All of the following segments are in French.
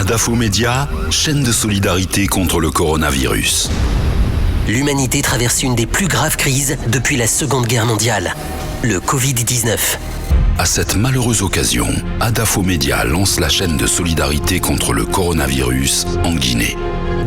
Adafo Média, chaîne de solidarité contre le coronavirus. L'humanité traverse une des plus graves crises depuis la Seconde Guerre mondiale, le Covid-19. À cette malheureuse occasion, Adafo Média lance la chaîne de solidarité contre le coronavirus en Guinée.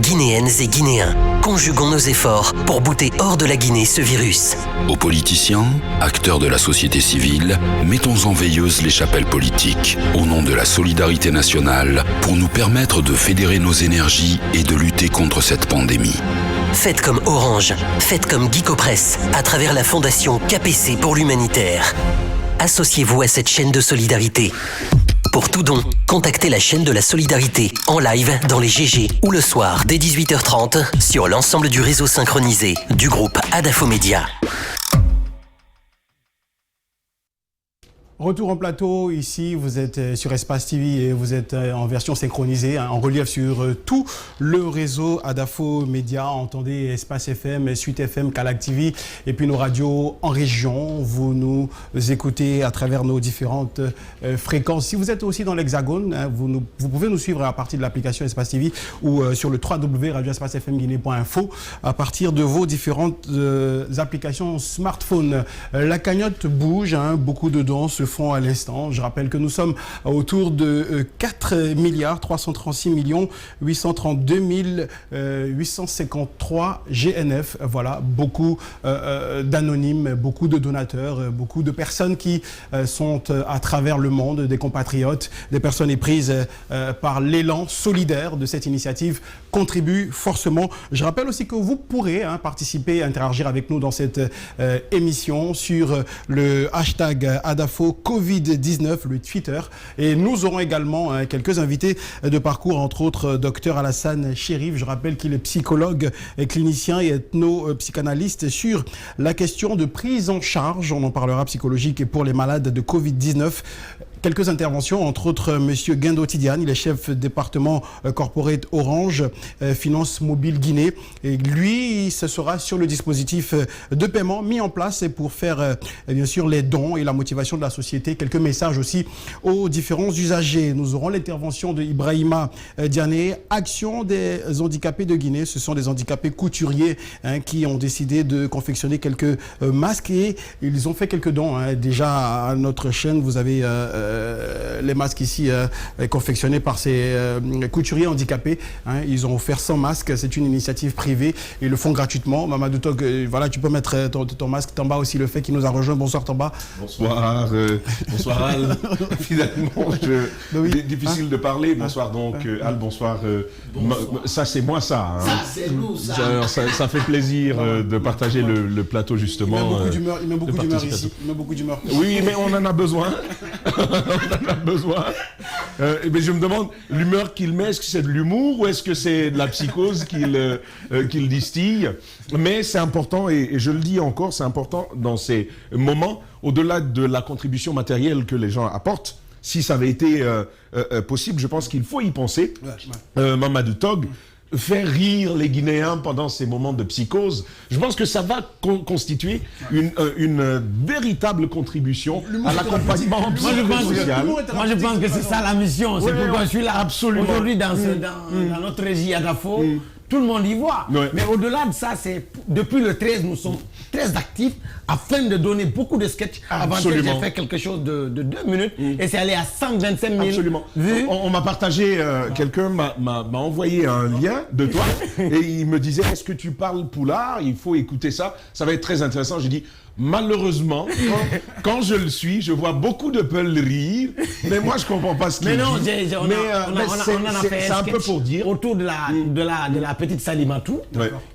Guinéennes et Guinéens, conjuguons nos efforts pour bouter hors de la Guinée ce virus. Aux politiciens, acteurs de la société civile, mettons en veilleuse les chapelles politiques au nom de la solidarité nationale pour nous permettre de fédérer nos énergies et de lutter contre cette pandémie. Faites comme Orange, faites comme Geekopress à travers la fondation KPC pour l'humanitaire. Associez-vous à cette chaîne de solidarité. Pour tout don, contactez la chaîne de la solidarité en live dans les GG ou le soir dès 18h30 sur l'ensemble du réseau synchronisé du groupe Adafo Média. Retour en plateau, ici vous êtes sur Espace TV et vous êtes en version synchronisée, en relief sur tout le réseau Adafo Média. Entendez Espace FM, Suite FM, Calac TV et puis nos radios en région. Vous nous écoutez à travers nos différentes fréquences. Si vous êtes aussi dans l'Hexagone, vous pouvez nous suivre à partir de l'application Espace TV ou sur le www.radioespacefmguinée.info à partir de vos différentes applications smartphone. La cagnotte bouge, beaucoup de dons se font à l'instant. Je rappelle que nous sommes autour de 4 milliards 336 millions 832 853 GNF. Voilà, beaucoup d'anonymes, beaucoup de donateurs, beaucoup de personnes qui sont à travers le monde, des compatriotes, des personnes éprises par l'élan solidaire de cette initiative contribuent forcément. Je rappelle aussi que vous pourrez participer, interagir avec nous dans cette émission sur le hashtag Adafo Covid-19, le Twitter. Et nous aurons également quelques invités de parcours, entre autres Dr Alassane Chérif. Je rappelle qu'il est psychologue et clinicien et ethno-psychanalyste sur la question de prise en charge, on en parlera, psychologique et pour les malades de Covid-19. Quelques interventions, entre autres Monsieur Guindo Tidiane, il est chef département corporate Orange, Finance Mobile Guinée. Et lui, ce sera sur le dispositif de paiement mis en place pour faire bien sûr les dons et la motivation de la société. Quelques messages aussi aux différents usagers. Nous aurons l'intervention de Ibrahima Diané, Action des handicapés de Guinée. Ce sont des handicapés couturiers qui ont décidé de confectionner quelques masques et ils ont fait quelques dons. Déjà à notre chaîne, vous avez les masques ici confectionnés par ces couturiers handicapés. Ils ont offert 100 masques, c'est une initiative privée, ils le font gratuitement. Mamadou Tog, voilà, tu peux mettre ton masque. Tamba aussi le fait qui nous a rejoint. Bonsoir Tamba. Bonsoir, bonsoir Al. Finalement, difficile de parler. Bonsoir donc Al, bonsoir. Ça c'est moi ça. Ça c'est nous ça. Ça fait plaisir de partager le plateau justement. Il met beaucoup d'humeur ici. Il met beaucoup d'humeur. Oui, mais on en a besoin. On en a besoin. Mais je me demande, l'humeur qu'il met, est-ce que c'est de l'humour ou est-ce que c'est de la psychose qu'il distille? Mais c'est important, et je le dis encore, c'est important dans ces moments, au-delà de la contribution matérielle que les gens apportent. Si ça avait été possible, je pense qu'il faut y penser. Mamadou Tog, faire rire les Guinéens pendant ces moments de psychose, je pense que ça va constituer une véritable contribution à l'accompagnement psychosocial. Moi je pense que c'est ça la mission, c'est pourquoi je suis là. Absolument. Aujourd'hui dans notre régie Adafo, tout le monde y voit. Mais au-delà de ça, c'est depuis le 13, nous sommes très actifs afin de donner beaucoup de sketchs. Avant que j'ai fait quelque chose de 2 minutes et c'est allé à 125 000 vues. On m'a partagé, quelqu'un m'a envoyé un lien de toi et il me disait, est-ce que tu parles poulard? Il faut écouter ça, ça va être très intéressant. J'ai dit, malheureusement, quand je le suis, je vois beaucoup de Peul rire, mais moi je comprends pas ce qu'il dit. Mais non, on en a fait un sketch peu pour dire autour de la petite Salimatou,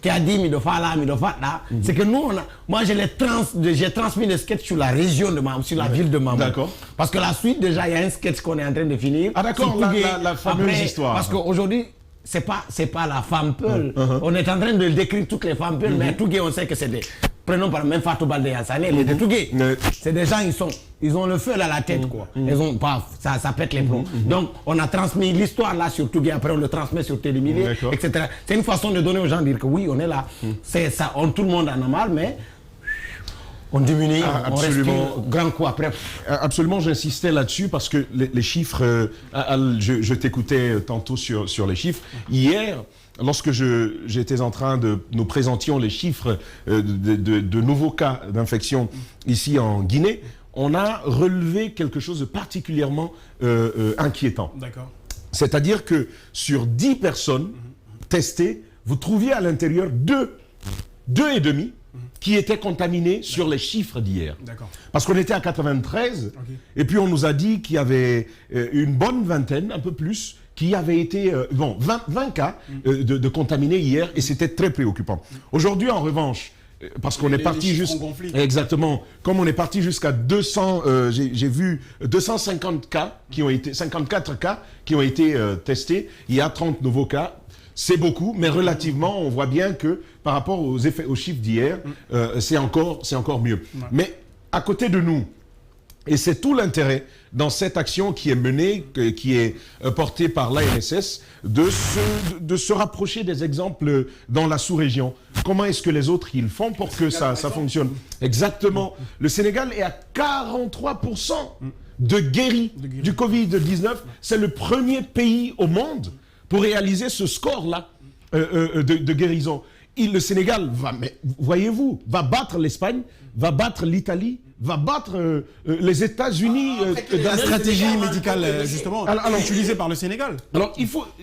qui a dit Midofala, Midofala. C'est que nous, moi j'ai transmis le sketch sur la région de Mamou, sur la ville de Mamou. D'accord. Parce que la suite, déjà, il y a un sketch qu'on est en train de finir. Ah d'accord, la fameuse histoire. Parce qu'aujourd'hui, c'est pas la femme Peul. On est en train de décrire toutes les femmes Peul, mais Tougué, on sait que c'est des... Prenons par même Fatou Baldé Hassané, les Tougué. C'est des gens, ils ont le feu dans la tête, quoi. Ils ont pas, ça pète les plombs. Donc, on a transmis l'histoire là sur Tougué, après on le transmet sur Télémilé, etc. C'est une façon de donner aux gens, dire que oui, on est là. C'est ça, tout le monde en a mal, mais On diminue, on absolument. respire, grand coup après. Absolument, j'insistais là-dessus parce que les chiffres, je t'écoutais tantôt sur les chiffres. Hier, lorsque j'étais en train de nous présentions les chiffres de nouveaux cas d'infection ici en Guinée, on a relevé quelque chose de particulièrement inquiétant. D'accord. C'est-à-dire que sur 10 personnes testées, vous trouviez à l'intérieur 2,5 qui étaient contaminés sur les chiffres d'hier. Parce qu'on était à 93, et puis on nous a dit qu'il y avait une bonne vingtaine, un peu plus, qui avaient été, 20 cas de contaminés hier, et c'était très préoccupant. Aujourd'hui, en revanche, parce qu'on est parti juste... Exactement. Comme on est parti jusqu'à 200... j'ai vu 250 cas, 54 cas qui ont été testés. Il y a 30 nouveaux cas. C'est beaucoup, mais relativement, on voit bien que par rapport aux chiffres d'hier, c'est encore mieux. Mais à côté de nous, et c'est tout l'intérêt dans cette action qui est menée, qui est portée par l'ANSS, de se rapprocher des exemples dans la sous-région. Comment est-ce que les autres ils font pour que ça fonctionne? Exactement. Le Sénégal est à 43% de guéris du Covid-19. C'est le premier pays au monde pour réaliser ce score-là de guérison. Le Sénégal voyez-vous, va battre l'Espagne, va battre l'Italie, va battre les États-Unis. La stratégie médicale, justement, utilisée par le Sénégal. Alors,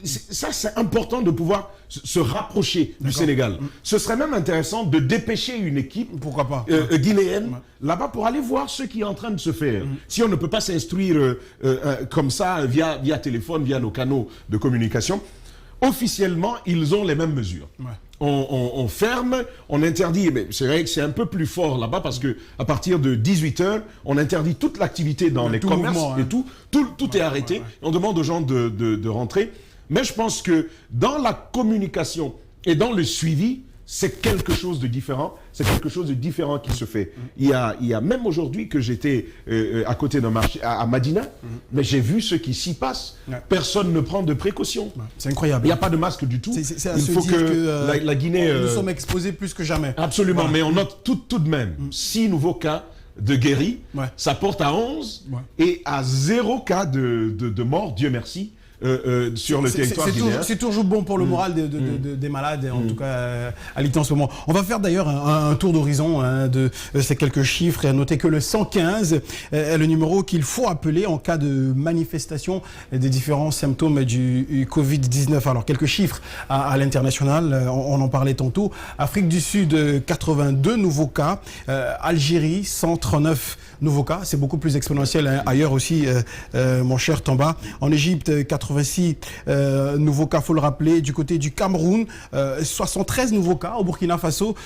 ça c'est important de pouvoir se rapprocher du Sénégal. Ce serait même intéressant de dépêcher une équipe pourquoi pas guinéenne là-bas pour aller voir ce qui est en train de se faire. Si on ne peut pas s'instruire comme ça via téléphone, via nos canaux de communication, officiellement, ils ont les mêmes mesures. On ferme, on interdit, mais c'est vrai que c'est un peu plus fort là-bas parce que à partir de 18h, on interdit toute l'activité dans les commerces et tout est arrêté. On demande aux gens de rentrer. Mais je pense que dans la communication et dans le suivi, c'est quelque chose de différent. C'est quelque chose de différent qui se fait. Il y a même aujourd'hui que j'étais à côté d'un marché, à Madina, mais j'ai vu ce qui s'y passe. Personne ne prend de précautions. C'est incroyable. Il n'y a pas de masque du tout. C'est à Il se faut dire que la Guinée... nous sommes exposés plus que jamais. Absolument, mais on note tout de même 6 nouveaux cas de guéris. Ça porte à 11 et à 0 cas de mort, Dieu merci. Sur le territoire guinéen. C'est toujours bon pour le moral des malades, en tout cas à l'IT en ce moment. On va faire d'ailleurs un tour d'horizon de ces quelques chiffres et à noter que le 115 est le numéro qu'il faut appeler en cas de manifestation des différents symptômes du Covid-19. Alors quelques chiffres à l'international, on en parlait tantôt. Afrique du Sud, 82 nouveaux cas. Algérie, 139 nouveaux cas. C'est beaucoup plus exponentiel ailleurs aussi, mon cher Tamba. En Égypte, 86 nouveaux cas, faut le rappeler. Du côté du Cameroun, 73 nouveaux cas. Au Burkina Faso,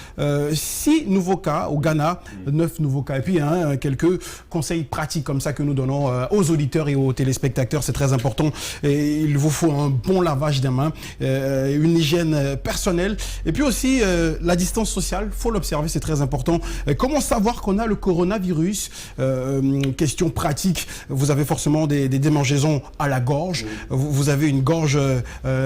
6 nouveaux cas. Au Ghana, 9 nouveaux cas. Et puis, quelques conseils pratiques comme ça que nous donnons aux auditeurs et aux téléspectateurs. C'est très important. Et il vous faut un bon lavage des mains, une hygiène personnelle. Et puis aussi, la distance sociale, faut l'observer, c'est très important. Comment savoir qu'on a le coronavirus? Question pratique, vous avez forcément des démangeaisons à la gorge. Vous avez une gorge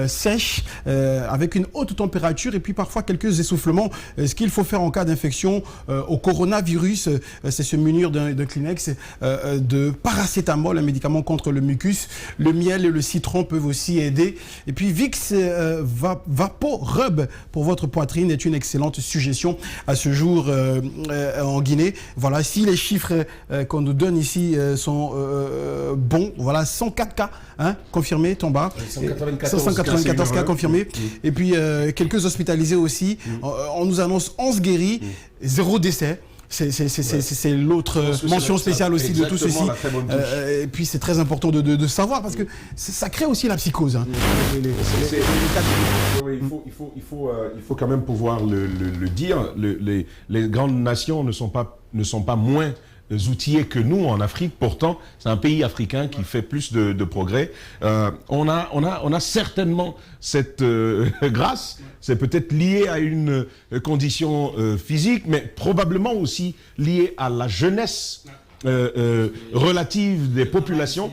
sèche avec une haute température et puis parfois quelques essoufflements. Ce qu'il faut faire en cas d'infection au coronavirus, c'est se munir d'un Kleenex, de paracétamol, un médicament contre le mucus. Le miel et le citron peuvent aussi aider. Et puis Vicks VapoRub pour votre poitrine est une excellente suggestion à ce jour en Guinée. Voilà, si les chiffres qu'on nous donne ici sont bons, voilà, 104 cas confirmés, Tamba. 194 cas confirmés. Et puis quelques hospitalisés aussi. On nous annonce 11 guéris, 0 décès. C'est l'autre mention spéciale aussi de tout ceci. Et puis c'est très important de savoir parce que ça crée aussi la psychose. Il faut quand même pouvoir le dire. Les grandes nations ne sont pas moins outillés que nous en Afrique. Pourtant, c'est un pays africain qui fait plus de progrès. On a certainement cette grâce. C'est peut-être lié à une condition physique, mais probablement aussi lié à la jeunesse relative des populations.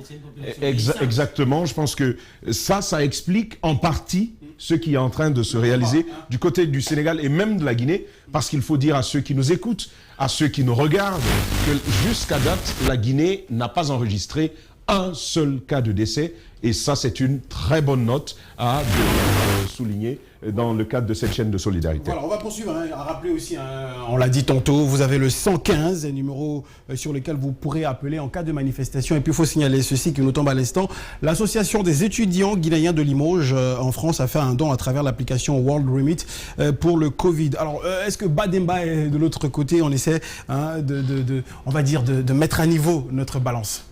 Exactement. Je pense que ça explique en partie ce qui est en train de se réaliser du côté du Sénégal et même de la Guinée, parce qu'il faut dire à ceux qui nous écoutent, à ceux qui nous regardent, que jusqu'à date, la Guinée n'a pas enregistré un seul cas de décès. Et ça, c'est une très bonne note à souligner dans le cadre de cette chaîne de solidarité. Voilà, on va poursuivre, à rappeler aussi, on l'a dit tantôt, vous avez le 115, numéro sur lequel vous pourrez appeler en cas de manifestation. Et puis il faut signaler ceci qui nous tombe à l'instant. L'association des étudiants guinéens de Limoges en France a fait un don à travers l'application World Remit pour le Covid. Alors, est-ce que Bademba est de l'autre côté? On essaie on va dire, de mettre à niveau notre balance.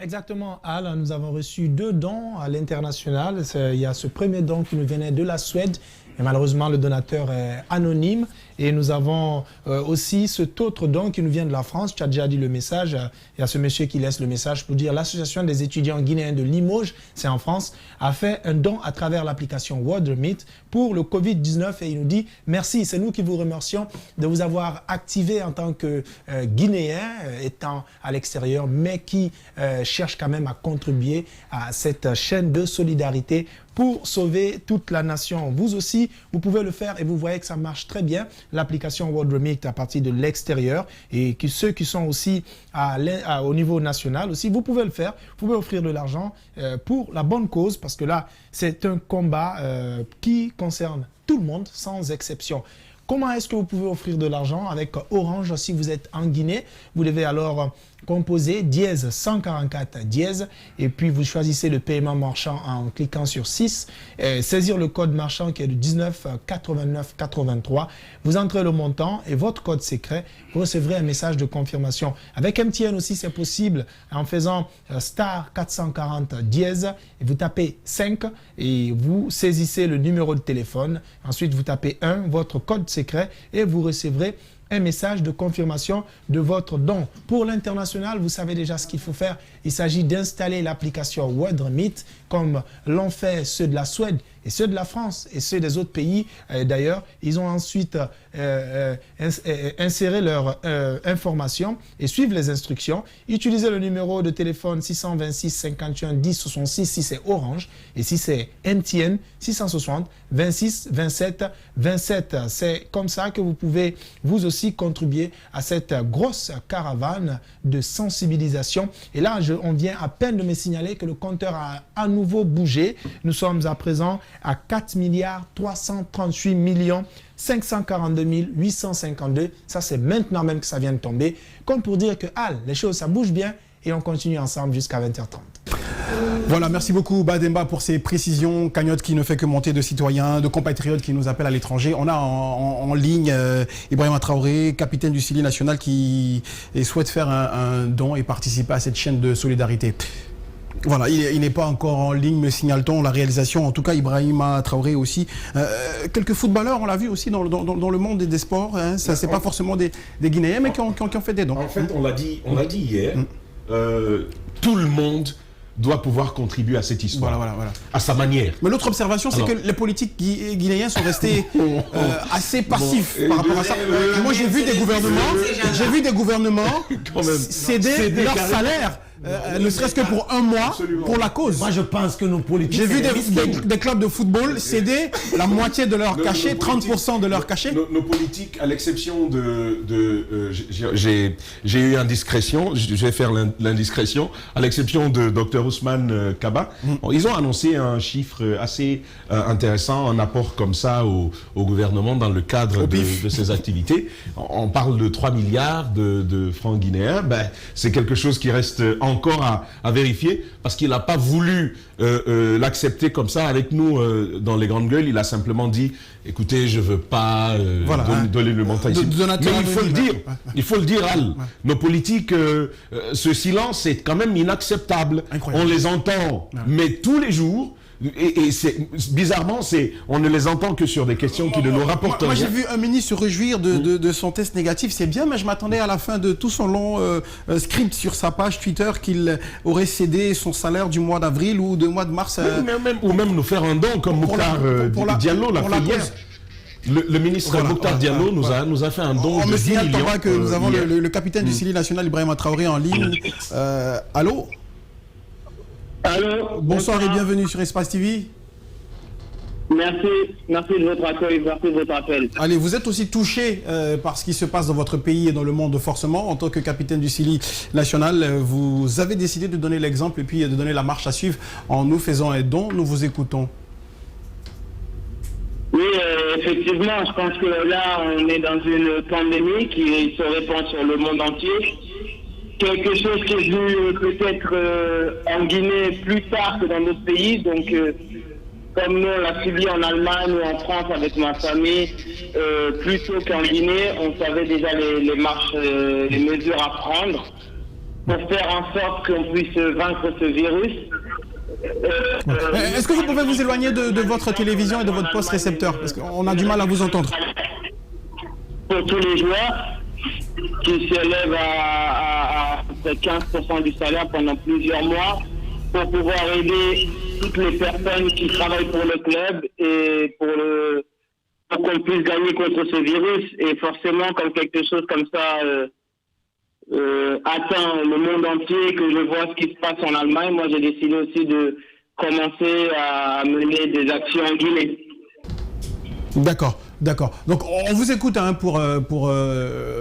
Exactement, Al, nous avons reçu 2 dons à l'international. Il y a ce premier don qui nous venait de la Suède, et malheureusement le donateur est anonyme. Et nous avons aussi cet autre don qui nous vient de la France. Tu as déjà dit le message. Il y a ce monsieur qui laisse le message pour dire l'association des étudiants guinéens de Limoges, c'est en France, a fait un don à travers l'application World Remit pour le Covid-19 et il nous dit merci. C'est nous qui vous remercions de vous avoir activé en tant que Guinéen étant à l'extérieur, mais qui cherche quand même à contribuer à cette chaîne de solidarité pour sauver toute la nation. Vous aussi, vous pouvez le faire et vous voyez que ça marche très bien. L'application World Remit à partir de l'extérieur et ceux qui sont aussi au niveau national aussi, vous pouvez le faire. Vous pouvez offrir de l'argent pour la bonne cause parce que là, c'est un combat qui concerne tout le monde sans exception. Comment est-ce que vous pouvez offrir de l'argent avec Orange si vous êtes en Guinée? Vous devez alors composer dièse 144 dièse et puis vous choisissez le paiement marchand en cliquant sur 6, saisir le code marchand qui est de 19 89 83, vous entrez le montant et votre code secret, vous recevrez un message de confirmation. Avec MTN aussi c'est possible en faisant star 440 dièse et vous tapez 5 et vous saisissez le numéro de téléphone, ensuite vous tapez 1, votre code secret et vous recevrez un message de confirmation de votre don. Pour l'international, vous savez déjà ce qu'il faut faire. Il s'agit d'installer l'application World Remit comme l'ont fait ceux de la Suède et ceux de la France et ceux des autres pays. D'ailleurs, ils ont ensuite inséré leur information et suivre les instructions. Utilisez le numéro de téléphone 626 51 10 66 si c'est Orange et si c'est MTN 660 26 27 27. C'est comme ça que vous pouvez vous aussi contribuer à cette grosse caravane de sensibilisation. Et là, on vient à peine de me signaler que le compteur a à nouveau bougé. Nous sommes à présent à 4 milliards 338 millions 542 852. Ça, c'est maintenant même que ça vient de tomber. Comme pour dire que les choses, ça bouge bien et on continue ensemble jusqu'à 20h30. Voilà, merci beaucoup Bademba pour ces précisions. Cagnotte qui ne fait que monter de citoyens, de compatriotes qui nous appellent à l'étranger. On a en ligne Ibrahima Traoré, capitaine du Sili national qui souhaite faire un don et participer à cette chaîne de solidarité. Voilà, il n'est pas encore en ligne, me signale-t-on, la réalisation. En tout cas, Ibrahima Traoré aussi. Quelques footballeurs, on l'a vu aussi dans le monde des sports. Hein, ça, c'est pas forcément des Guinéens, mais qui ont fait des dons. En fait, on l'a dit hier, tout le monde doit pouvoir contribuer à cette histoire, voilà. à sa manière. Mais l'autre observation, c'est que les politiques guinéens sont restés assez passifs par rapport à ça. Moi, j'ai vu des gouvernements céder leur salaire. Ne serait-ce que pour un mois, pour la cause. Moi, je pense que nos politiques... J'ai vu des clubs de football céder la moitié de leur cachet, 30% de leur cachet. Nos politiques, à l'exception j'ai eu indiscrétion, je vais faire l'indiscrétion, à l'exception de Dr Ousmane Kaba, ils ont annoncé un chiffre assez intéressant, un apport comme ça au gouvernement dans le cadre de ces activités. On parle de 3 milliards de francs guinéens. C'est quelque chose qui reste encore à vérifier parce qu'il n'a pas voulu l'accepter comme ça avec nous dans les grandes gueules. Il a simplement dit écoutez, je ne veux pas donner le montant ici. Mais il faut le dire, Al. Nos politiques, ce silence est quand même inacceptable. Incroyable. On les entend, mais tous les jours. Et bizarrement, on ne les entend que sur des questions qui ne nous rapportent rien. Moi, j'ai vu un ministre se réjouir de son test négatif. C'est bien, mais je m'attendais à la fin de tout son long script sur sa page Twitter qu'il aurait cédé son salaire du mois d'avril ou du mois de mars. Ou même nous faire un don comme Mokhtar Diallo l'a fait hier. Le ministre Mokhtar Diallo nous a fait un don de 10 millions. Que nous avons le capitaine du Sili national, Ibrahima Traoré, en ligne. Allô? Allô. Bonsoir et bienvenue sur Espace TV. Merci de votre accueil, merci de votre appel. Allez, vous êtes aussi touché par ce qui se passe dans votre pays et dans le monde forcément. En tant que capitaine du Sili national, vous avez décidé de donner l'exemple et puis de donner la marche à suivre en nous faisant un don. Nous vous écoutons. Oui, effectivement, je pense que là, on est dans une pandémie qui se répand sur le monde entier. Quelque chose qui est vu peut-être en Guinée plus tard que dans d'autres pays. Donc, comme nous, on l'a subi en Allemagne ou en France avec ma famille, plutôt qu'en Guinée, on savait déjà les marches, les mesures à prendre pour faire en sorte qu'on puisse vaincre ce virus. Est-ce que vous pouvez vous éloigner de votre télévision et de votre poste récepteur? Parce qu'on a du mal à vous entendre. Pour tous les joueurs qui s'élèvent à 15% du salaire pendant plusieurs mois pour pouvoir aider toutes les personnes qui travaillent pour le club et pour qu'on puisse gagner contre ce virus. Et forcément, quand quelque chose comme ça atteint le monde entier, que je vois ce qui se passe en Allemagne, moi j'ai décidé aussi de commencer à mener des actions en Guinée. D'accord, d'accord. Donc on vous écoute pour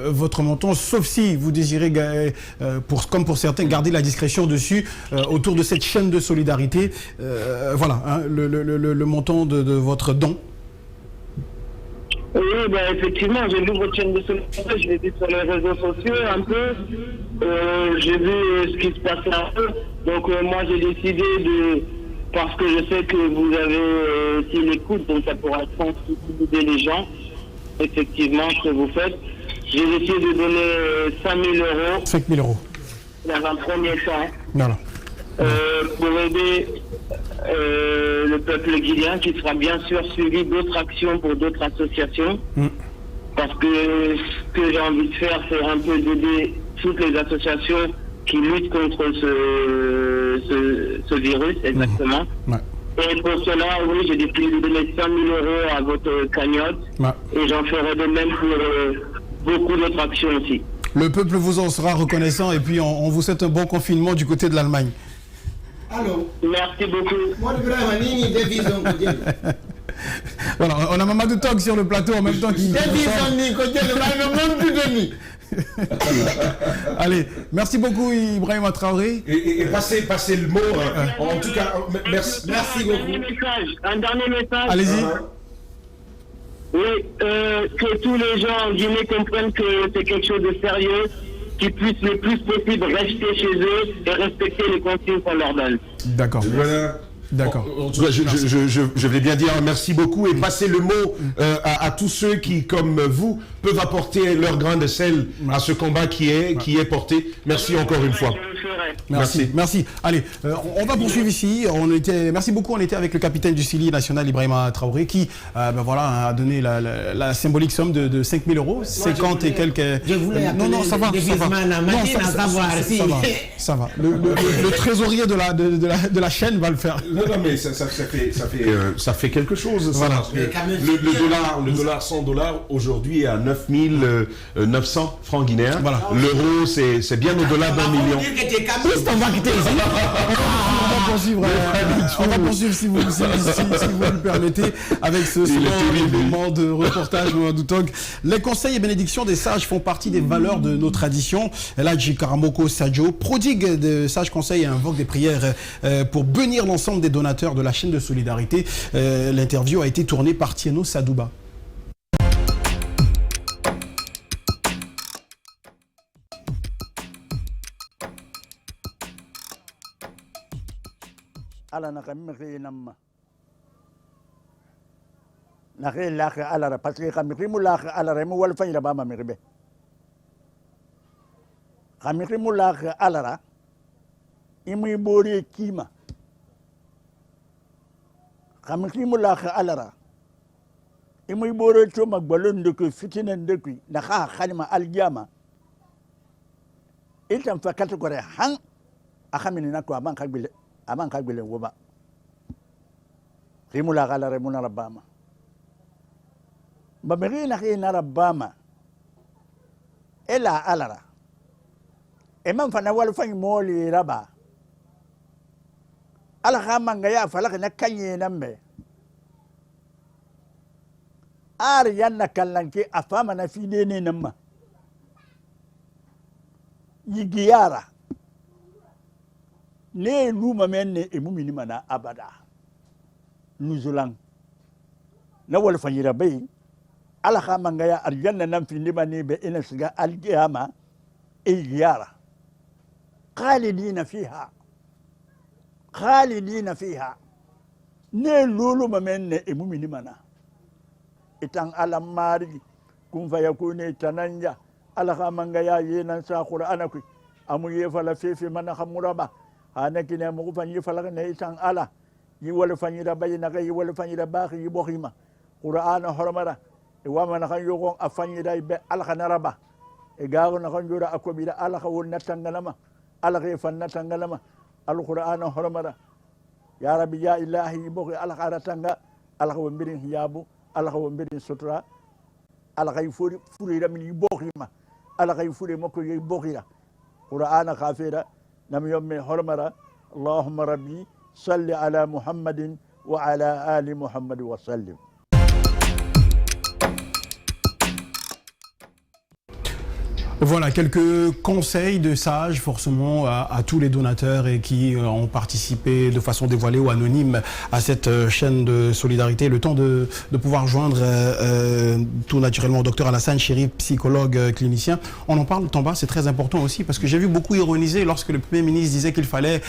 votre montant, sauf si vous désirez, comme pour certains, garder la discrétion dessus autour de cette chaîne de solidarité. Voilà, hein, le montant de votre don. Oui, ben, effectivement, j'ai vu votre chaîne de solidarité, je l'ai vu sur les réseaux sociaux un peu, j'ai vu ce qui se passait un peu, donc moi j'ai décidé parce que je sais que vous avez aussi l'écoute, donc ça pourra sensibiliser les gens, effectivement, ce que vous faites. J'ai décidé de donner 5 000 euros. 5 000 euros. Dans un premier temps. Voilà. Pour aider le peuple guinéen, qui sera bien sûr suivi d'autres actions pour d'autres associations. Parce que ce que j'ai envie de faire, c'est un peu d'aider toutes les associations qui luttent contre ce virus, exactement. Ouais. Et pour cela, oui, j'ai décidé de donner 5 000 euros à votre cagnotte. Ouais. Et j'en ferai de même pour beaucoup d'autres actions aussi. Le peuple vous en sera reconnaissant et puis on vous souhaite un bon confinement du côté de l'Allemagne. Allô. Merci beaucoup. Voilà, on a Mamadou Tog sur le plateau en même temps qui... Allez, merci beaucoup Ibrahima Traoré. Et passez le mot. En tout cas, merci beaucoup. Un dernier message. Allez-y. Oui, que tous les gens en Guinée comprennent que c'est quelque chose de sérieux, qu'ils puissent le plus possible rester chez eux et respecter les consignes qu'on leur donne. D'accord. Voilà. D'accord. En tout cas, je vais bien dire merci beaucoup et passer le mot à tous ceux qui, comme vous, peuvent apporter leur grain de sel à ce combat qui est porté. Merci encore une fois. Merci. Allez, on va poursuivre ici. Merci beaucoup. On était avec le capitaine du Sili national, Ibrahima Traoré, qui voilà, a donné la symbolique somme de 5 000 euros, 50 et quelques... Je voulais non, ça va. Ça va. Le trésorier de la chaîne va le faire. Non, mais ça fait quelque chose. Voilà. Le dollar, $100 aujourd'hui est à 9 900 francs guinéens. Voilà. L'euro, c'est bien au-delà d'1 million. On va poursuivre si vous le permettez avec ce moment de reportage Mamadou Tog. Les conseils et bénédictions des sages font partie des valeurs de nos traditions. Eladji Karamoko Sadio prodigue de sages conseils et invoque des prières pour bénir l'ensemble des donateurs de la chaîne de solidarité. L'interview a été tournée par Tieno Sadouba. ala na kamikri namma na ke la ke ala ra parce que kamikri mu la ke ala ra mu wal fanya ba ma mirbe kamikri mu la ke ala ra imu bori kima kamikri mu la ke ala ra imu bori to magbalon de ko fitinan de ku na kha khalima aljama itam fakatu gore han akhamini na ko aban kagbile aman kagbile woba rimula gala remuna rabama bamerina khina rabama ela alara eman fana wal fany moli raba ala khama ngaya falaka na kanye nambe ar yanna kallanke afama na fide ne nan ma yigiyara ne luma menne e mumini mana abada nuzulan na wal fanyira bai alaka mangaya arjanna nan fide ba ne be ina shiga alqiyama e yigiyara khalidina fiha ne luluma menne e mumini mana itan alam mari kun fa yakune tananja alaka mangaya yenan sa qur'ana ku amu yefala fefe mana khamuraba hanaki ne mu fanyi fala ne itan ala yi wala fanyi da bayina ga yi wala fanyi da baaxi yi boxima qur'ana hormara e wama na kan yogon afanyi da be alaka naraba e gaago na kan jura akobi da alaka wonna tangalama alaka fanna tangalama alqur'ana hormara ya rabbi ya ilahi boxi alaka ratanga alaka wombirin hijabu alaka wombirin sutura alaka furi furi min boxima alaka furi mako yi boxira qur'ana khafira nam yomme hormara allahumma rabbi salli ala muhammadin wa ala ali muhammad wa sallim. Voilà, quelques conseils de sages forcément à tous les donateurs et qui ont participé de façon dévoilée ou anonyme à cette chaîne de solidarité. Le temps de pouvoir joindre tout naturellement Dr Alassane Chérif, psychologue clinicien. On en parle, Tamba, c'est très important aussi parce que j'ai vu beaucoup ironiser lorsque le Premier ministre disait qu'il fallait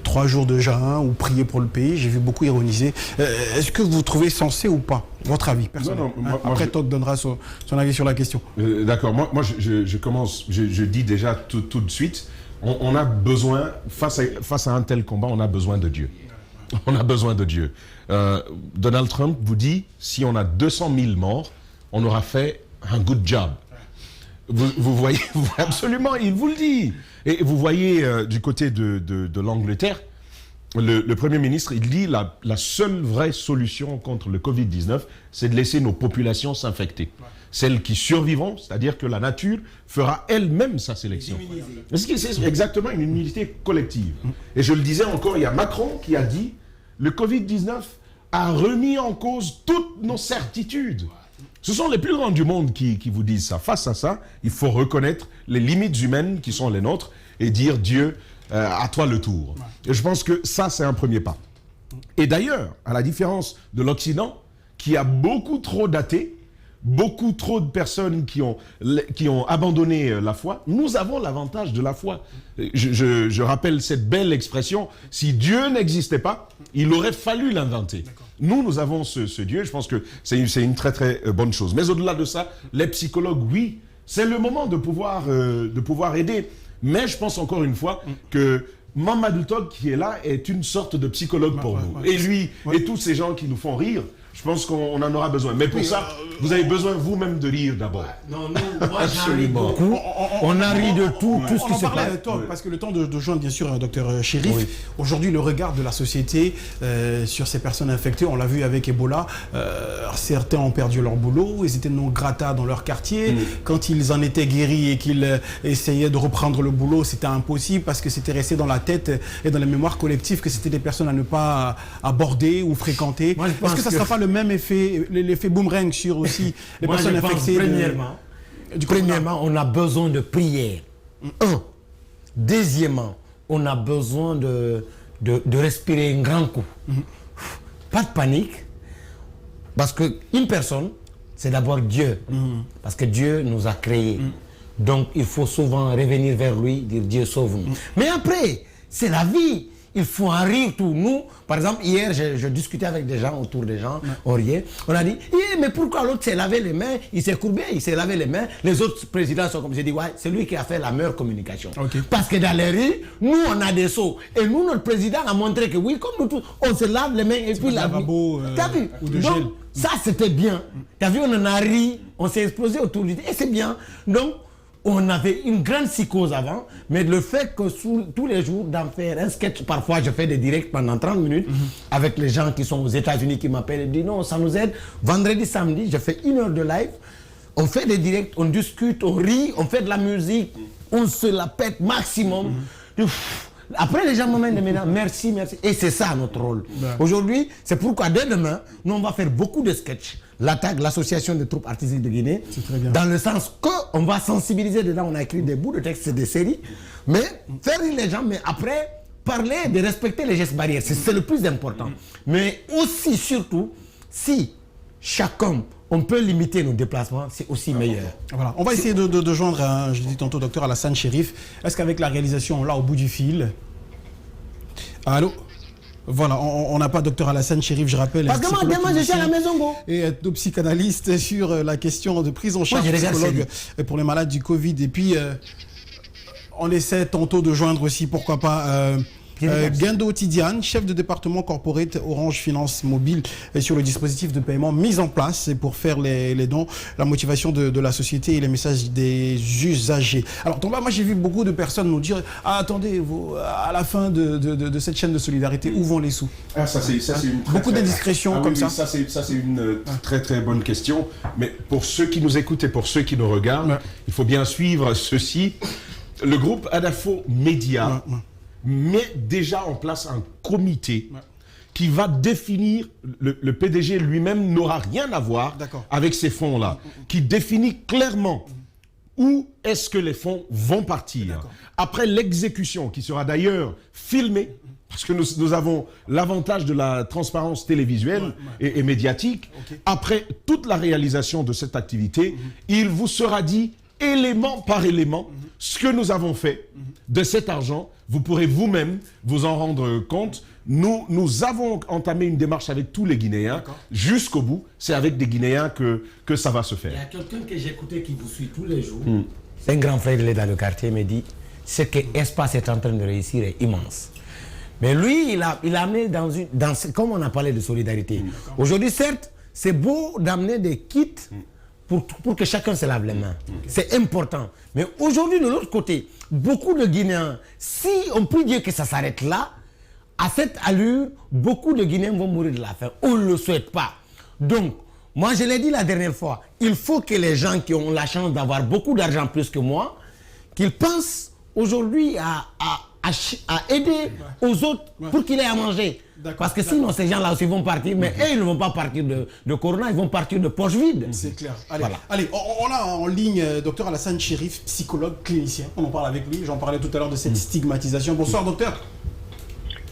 3 jours de jeûne ou prier pour le pays. J'ai vu beaucoup ironiser. Est-ce que vous trouvez sensé ou pas? Votre avis personnel. Après, Toc donnera son avis sur la question. D'accord. Moi, je commence, je dis déjà tout de suite, on a besoin, face à un tel combat, on a besoin de Dieu. On a besoin de Dieu. Donald Trump vous dit, si on a 200 000 morts, on aura fait un good job. Vous voyez, absolument, il vous le dit. Et vous voyez du côté de l'Angleterre, le Premier ministre, il dit la seule vraie solution contre le Covid-19, c'est de laisser nos populations s'infecter. Celles qui survivront, c'est-à-dire que la nature fera elle-même sa sélection. C'est exactement une immunité collective. Et je le disais encore, il y a Macron qui a dit le Covid-19 a remis en cause toutes nos certitudes. Ce sont les plus grands du monde qui vous disent ça. Face à ça, il faut reconnaître les limites humaines qui sont les nôtres et dire Dieu, à toi le tour. Et je pense que ça, c'est un premier pas. Et d'ailleurs, à la différence de l'Occident, qui a beaucoup trop daté, beaucoup trop de personnes qui ont abandonné la foi, nous avons l'avantage de la foi. Je rappelle cette belle expression, si Dieu n'existait pas, il aurait fallu l'inventer. Nous avons ce Dieu, je pense que c'est une très très bonne chose. Mais au-delà de ça, les psychologues, oui, c'est le moment de pouvoir aider. Mais je pense encore une fois que Mamadou Tog qui est là est une sorte de psychologue pour vous. Et lui, et tous ces gens qui nous font rire, je pense qu'on en aura besoin. Mais pour ça, vous avez besoin vous-même de rire d'abord. Non, moi j'en ris beaucoup. On a ri de tout ce qui se passe. Parce que le temps de joindre bien sûr Dr Chérif, aujourd'hui le regard de la société sur ces personnes infectées, on l'a vu avec Ebola, certains ont perdu leur boulot, ils étaient non grata dans leur quartier. Quand ils en étaient guéris et qu'ils essayaient de reprendre le boulot, c'était impossible parce que c'était resté dans la tête et dans la mémoire collective que c'était des personnes à ne pas aborder ou fréquenter. Est-ce que ça ne sera pas le même effet, l'effet boomerang sur aussi les personnes infectées? Premièrement, on a besoin de prière. Deuxièmement, on a besoin de respirer un grand coup. Pas de panique, parce qu'une personne, c'est d'abord Dieu. Parce que Dieu nous a créés. Donc, il faut souvent revenir vers lui, dire Dieu sauve-nous. Mais après, c'est la vie. Il faut en rire tout. Nous, par exemple, hier, je discutais avec des gens, autour des gens, on riait. On a dit, mais pourquoi l'autre s'est lavé les mains, il s'est courbé, il s'est lavé les mains. Les autres présidents sont comme, j'ai dit, ouais, c'est lui qui a fait la meilleure communication. Parce que dans les rues, nous, on a des seaux. Et nous, notre président a montré que oui, comme nous tous, on se lave les mains et puis la vie. T'as vu? Donc, ça, c'était bien. T'as vu, on en a ri, on s'est explosé autour du... Et c'est bien. Donc, on avait une grande psychose avant, mais le fait que tous les jours d'en faire un sketch, parfois je fais des directs pendant 30 minutes avec les gens qui sont aux États-Unis qui m'appellent et disent non, ça nous aide. Vendredi, samedi, je fais 1 heure de live, on fait des directs, on discute, on rit, on fait de la musique, on se la pète maximum. Après, les gens m'emmènent maintenant, merci, merci. Et c'est ça notre rôle. Aujourd'hui, c'est pourquoi dès demain, nous, on va faire beaucoup de sketchs. L'attaque, l'association des troupes artistiques de Guinée, dans le sens qu'on va sensibiliser dedans, on a écrit des bouts de textes, des séries, mais faire rire les gens, mais après, parler de respecter les gestes barrières, c'est le plus important. Mais aussi, surtout, si chacun, on peut limiter nos déplacements, c'est aussi meilleur. Voilà. On va essayer de joindre, je l'ai dit tantôt, docteur Alassane Chérif. Est-ce qu'avec la réalisation, là, au bout du fil... Allô? Voilà, on n'a pas docteur Alassane Chérif, je rappelle. Parce que moi, demain, je suis à la maison, go. Et psychanalyste sur la question de prise en charge psychologue pour les malades du Covid. Et puis, on essaie tantôt de joindre aussi, pourquoi pas... Guindo Tidiane, chef de département corporate Orange Finance Mobile, sur le dispositif de paiement mis en place pour faire les dons, la motivation de la société et les messages des usagers. Alors, Tomba, moi j'ai vu beaucoup de personnes nous dire « Ah, attendez, à la fin de cette chaîne de solidarité, où vont les sous ?» Ah, ça c'est une beaucoup d'indiscrétions comme ça. Ça c'est une très très bonne question. Mais pour ceux qui nous écoutent et pour ceux qui nous regardent, il faut bien suivre ceci. Le groupe Adafo Média met déjà en place un comité qui va définir, le PDG lui-même n'aura rien à voir avec ces fonds-là, qui définit clairement où est-ce que les fonds vont partir. Après l'exécution, qui sera d'ailleurs filmée, parce que nous avons l'avantage de la transparence télévisuelle et médiatique, après toute la réalisation de cette activité, il vous sera dit élément par élément ce que nous avons fait de cet argent. Vous pourrez vous-même vous en rendre compte. Nous avons entamé une démarche avec tous les Guinéens jusqu'au bout. C'est avec des Guinéens que ça va se faire. Il y a quelqu'un que j'écoutais qui vous suit tous les jours. C'est un grand frère, il est dans le quartier, il me dit ce que Espace est en train de réussir est immense. Mais lui, il a amené comme on a parlé de solidarité. Aujourd'hui, certes, c'est beau d'amener des kits pour que chacun se lave les mains. C'est important. Mais aujourd'hui, de l'autre côté, beaucoup de Guinéens, si on peut dire que ça s'arrête là, à cette allure, beaucoup de Guinéens vont mourir de la faim. On ne le souhaite pas. Donc, moi, je l'ai dit la dernière fois, il faut que les gens qui ont la chance d'avoir beaucoup d'argent plus que moi, qu'ils pensent aujourd'hui à aider aux autres pour qu'ils aient à manger. Parce que sinon, ces gens-là aussi vont partir, mais eux, ils ne vont pas partir de corona, ils vont partir de poche vide. C'est clair. Allez, on a en ligne docteur Alassane Chérif, psychologue clinicien. On en parle avec lui. J'en parlais tout à l'heure de cette stigmatisation. Bonsoir, docteur.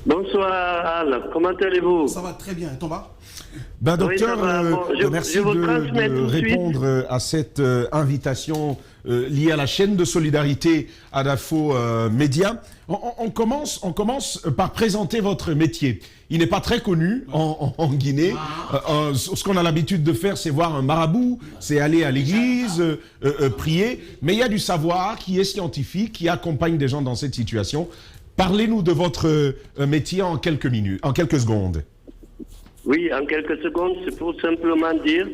Bonsoir, Al. Comment allez-vous? Ça va très bien. Et toi, docteur, merci de répondre à cette invitation liée à la chaîne de solidarité Adafo Média. On commence par présenter votre métier. Il n'est pas très connu en Guinée. Ce qu'on a l'habitude de faire, c'est voir un marabout, c'est aller à l'église, prier. Mais il y a du savoir qui est scientifique, qui accompagne des gens dans cette situation. Parlez-nous de votre métier en quelques minutes, en quelques secondes. Oui, en quelques secondes, c'est pour simplement dire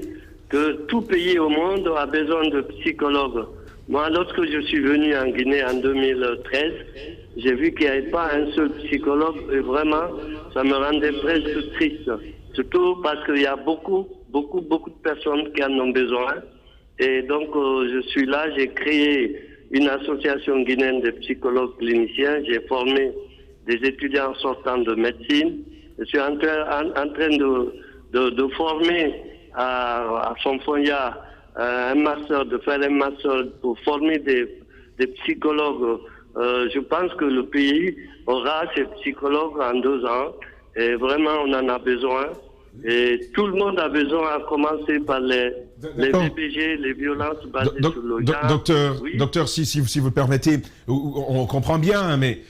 que tout pays au monde a besoin de psychologues. Moi, lorsque je suis venu en Guinée en 2013, j'ai vu qu'il n'y avait pas un seul psychologue et vraiment, ça me rendait presque triste. Surtout parce qu'il y a beaucoup de personnes qui en ont besoin. Et donc, je suis là, j'ai créé une association guinéenne de psychologues cliniciens. J'ai formé des étudiants sortant de médecine. Je suis en train de former à Fonfonia de faire un master pour former des psychologues. Je pense que le pays aura ces psychologues en 2 ans. Et vraiment, on en a besoin. Et tout le monde a besoin, à commencer par les BBG, les violences basées sur le genre. Docteur, si vous permettez, on comprend bien, hein, mais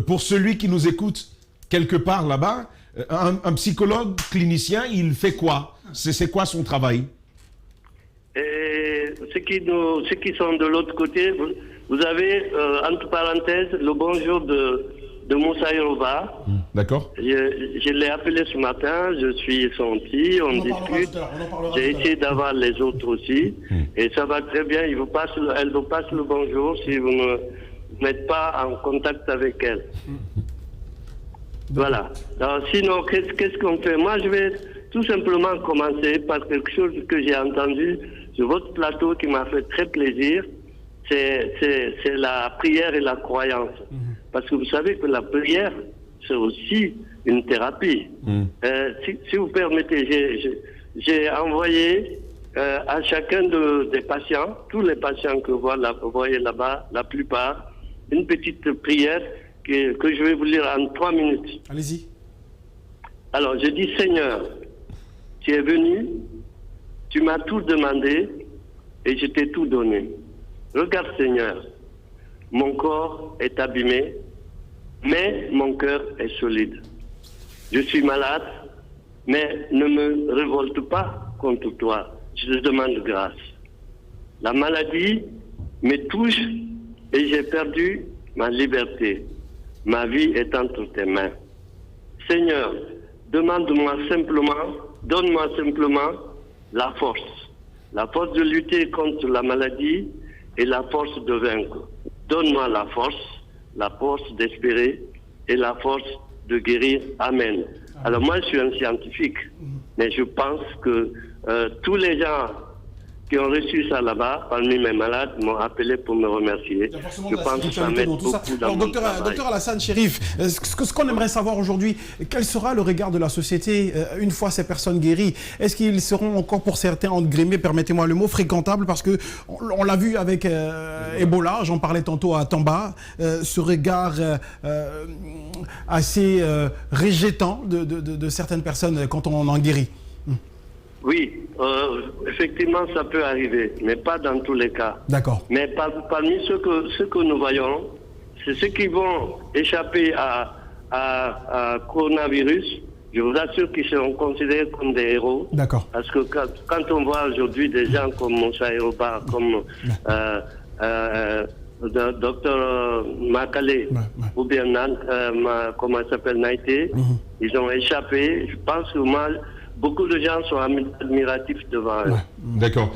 pour celui qui nous écoute quelque part là-bas, un psychologue clinicien, il fait quoi? C'est quoi son travail? Et ceux qui sont de l'autre côté, vous avez, entre parenthèses, le bonjour de Moussa Yoruba. D'accord. Je l'ai appelé ce matin, je suis son petit, on discute. J'ai essayé d'avoir les autres aussi. Et ça va très bien, elle vous passe le bonjour si vous ne n'êtes pas en contact avec elle. Voilà. Alors, sinon, qu'est-ce qu'on fait? Moi, je vais tout simplement commencer par quelque chose que j'ai entendu sur votre plateau qui m'a fait très plaisir. C'est la prière et la croyance. Parce que vous savez que la prière, c'est aussi une thérapie. Si vous permettez, j'ai envoyé à chacun des patients, tous les patients que vous voyez là-bas, la plupart, une petite prière que je vais vous lire en 3 minutes. Allez-y. Alors, je dis, Seigneur, tu es venu, tu m'as tout demandé et je t'ai tout donné. Regarde, Seigneur, mon corps est abîmé, mais mon cœur est solide. Je suis malade, mais ne me révolte pas contre toi. Je te demande grâce. La maladie me touche et j'ai perdu ma liberté. Ma vie est entre tes mains. Seigneur, donne-moi simplement la force de lutter contre la maladie et la force de vaincre. Donne-moi la force d'espérer et la force de guérir. Amen. Alors moi, je suis un scientifique, mais je pense que tous les gens qui ont reçu ça là-bas, parmi mes malades, m'ont appelé pour me remercier. Je pense que ça m'aide beaucoup dans mon travail. Docteur Alassane Chérif, ce qu'on aimerait savoir aujourd'hui, quel sera le regard de la société une fois ces personnes guéries? Est-ce qu'ils seront encore, pour certains, entre guillemets, permettez-moi le mot, fréquentables? Parce qu'on l'a vu avec Ebola, j'en parlais tantôt à Tamba, ce regard assez rejetant de certaines personnes quand on en guérit. Oui, effectivement, ça peut arriver, mais pas dans tous les cas. D'accord. Mais parmi ceux que nous voyons, c'est ceux qui vont échapper à coronavirus. Je vous assure qu'ils seront considérés comme des héros. D'accord. Parce que quand on voit aujourd'hui des gens comme Moussa Yoruba, comme Dr Makale, ou bien comment il s'appelle, Naïté, ils ont échappé. Je pense que moi, beaucoup de gens sont admiratifs devant eux. Ouais. D'accord.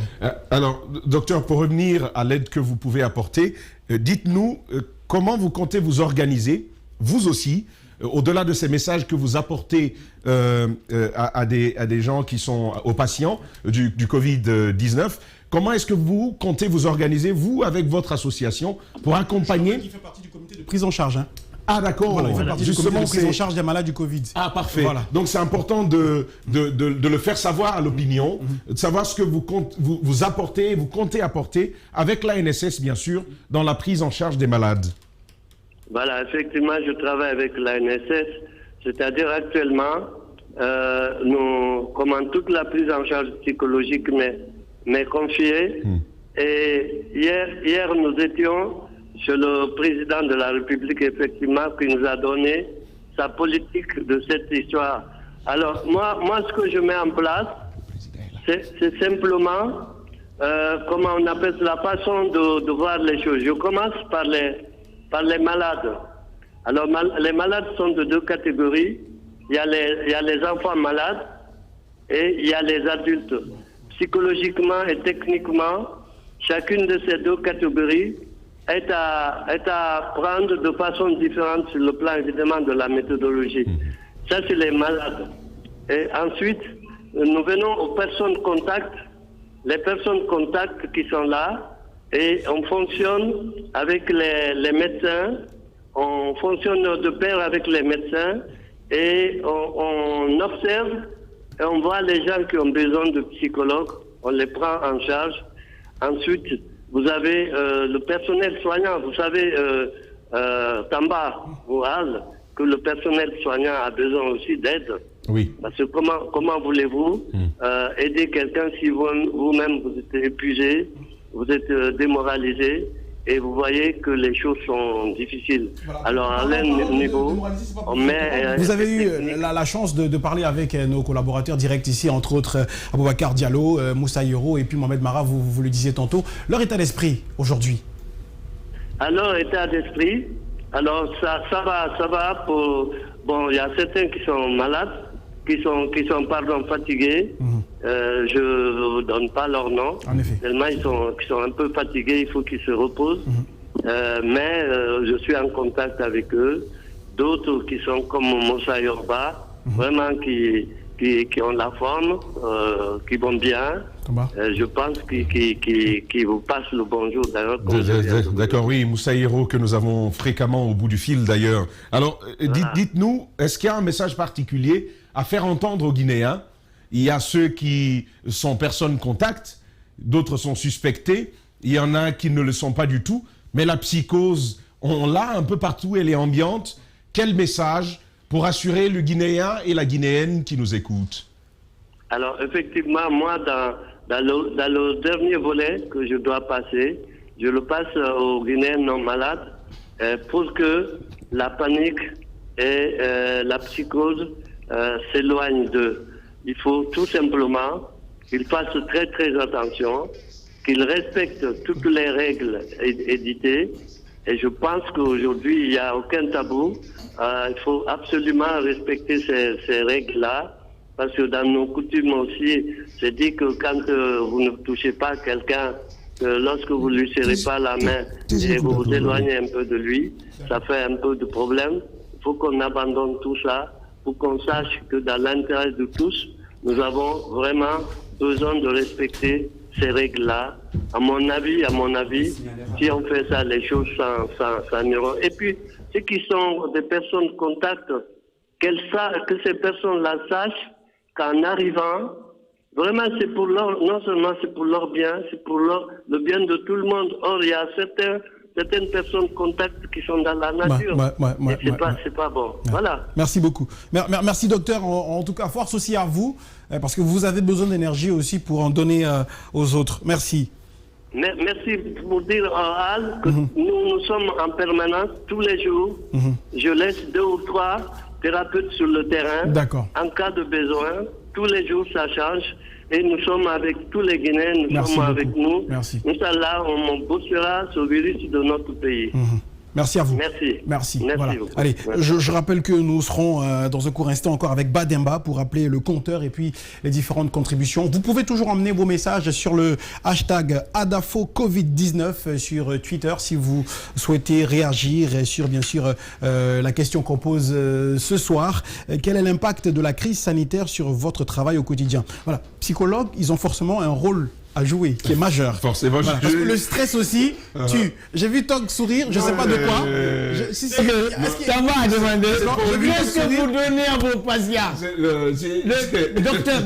Alors, docteur, pour revenir à l'aide que vous pouvez apporter, dites-nous comment vous comptez vous organiser, vous aussi, au-delà de ces messages que vous apportez à des gens qui sont aux patients du Covid-19, comment est-ce que vous comptez vous organiser, vous, avec votre association, pour accompagner... Qui fait partie du comité de prise en charge, hein. Ah d'accord, voilà, il fait partie justement du comité de prise en charge des malades du Covid. Ah parfait, voilà. Donc c'est important de le faire savoir à l'opinion, de savoir ce que vous apportez, vous comptez apporter avec l'ANSS bien sûr, dans la prise en charge des malades. Voilà, effectivement je travaille avec l'ANSS, c'est-à-dire actuellement, nous, comment toute la prise en charge psychologique m'est confiée, et hier nous étions chez le président de la République, effectivement, qui nous a donné sa politique de cette histoire. Alors, moi ce que je mets en place, c'est simplement, comment on appelle la façon de voir les choses. Je commence par les malades. Alors, les malades sont de 2 catégories. Il y a les enfants malades et il y a les adultes. Psychologiquement et techniquement, chacune de ces 2 catégories est à prendre de façon différente sur le plan évidemment de la méthodologie. Ça, c'est les malades. Et ensuite, nous venons aux personnes contacts, les personnes contacts qui sont là, et on fonctionne avec les médecins, on fonctionne de pair avec les médecins, et on observe et on voit les gens qui ont besoin de psychologues, on les prend en charge. Ensuite, vous avez le personnel soignant, vous savez, Tamba, Oual, que le personnel soignant a besoin aussi d'aide. Oui. Parce que comment voulez-vous aider quelqu'un si vous-même vous êtes épuisé, vous êtes démoralisé, et vous voyez que les choses sont difficiles. Voilà. Alors, à l'un niveau, on met... Vous avez eu la chance de parler avec nos collaborateurs directs ici, entre autres Aboubacar Diallo, Moussa Yoro et puis Mohamed Mara, vous le disiez tantôt. Leur état d'esprit aujourd'hui? Alors, état d'esprit, alors ça va pour... Bon, il y a certains qui sont malades, qui sont fatigués. Je ne vous donne pas leur nom. En effet. Tellement ils sont un peu fatigués, il faut qu'ils se reposent. Mais je suis en contact avec eux. D'autres qui sont comme Moussa Yorba, vraiment qui qui ont la forme, qui vont bien. Je pense qu'ils vous passent le bonjour d'ailleurs. D'accord, oui, Moussa Hiro, que nous avons fréquemment au bout du fil d'ailleurs. Alors, dites-nous, est-ce qu'il y a un message particulier à faire entendre aux Guinéens? Il y a ceux qui sont personnes contact, d'autres sont suspectés, il y en a qui ne le sont pas du tout, mais la psychose, on l'a un peu partout, elle est ambiante. Quel message pour assurer le Guinéen et la Guinéenne qui nous écoutent? Alors, effectivement, moi, dans le dernier volet que je dois passer, je le passe aux Guinéens non malades pour que la panique et la psychose s'éloignent d'eux. Il faut tout simplement qu'ils fassent très très attention, qu'ils respectent toutes les règles éditées. Et je pense qu'aujourd'hui, il n'y a aucun tabou. Il faut absolument respecter ces règles-là, parce que dans nos coutumes aussi, c'est dit que quand vous ne touchez pas quelqu'un, lorsque vous ne lui serrez pas la main et vous vous éloignez un peu de lui, ça fait un peu de problème. Il faut qu'on abandonne tout ça pour qu'on sache que dans l'intérêt de tous, nous avons vraiment besoin de respecter ces règles-là. À mon avis, si on fait ça, les choses s'amélioreront. Et puis, ceux qui sont des personnes contact, que ces personnes-là sachent qu'en arrivant, vraiment c'est pour leur, non seulement c'est pour leur bien, c'est pour le bien de tout le monde. Or, il y a certaines personnes contact qui sont dans la nature. C'est pas bon. Voilà. Merci beaucoup. Merci docteur. En tout cas, force aussi à vous, parce que vous avez besoin d'énergie aussi pour en donner aux autres. Merci. Merci pour dire à Al que nous sommes en permanence tous les jours. Je laisse 2 ou 3 thérapeutes sur le terrain. D'accord. En cas de besoin, tous les jours ça change. Et nous sommes avec tous les Guinéens, nous sommes avec nous. Merci. Inch'Allah, on bossera ce virus de notre pays. Merci à vous. Merci. Voilà. Beaucoup. Allez, je rappelle que nous serons dans un court instant encore avec Bademba pour appeler le compteur et puis les différentes contributions. Vous pouvez toujours emmener vos messages sur le hashtag AdafoCovid19 sur Twitter si vous souhaitez réagir sur, bien sûr, la question qu'on pose ce soir. Quel est l'impact de la crise sanitaire sur votre travail au quotidien? Voilà, psychologues, ils ont forcément un rôle à jouer, qui est majeur. Forcément. Voilà, parce que le stress aussi tue. J'ai vu Tog sourire, je ne sais pas de quoi. Ça va demander. Qu'est-ce que vous donnez à vos patients?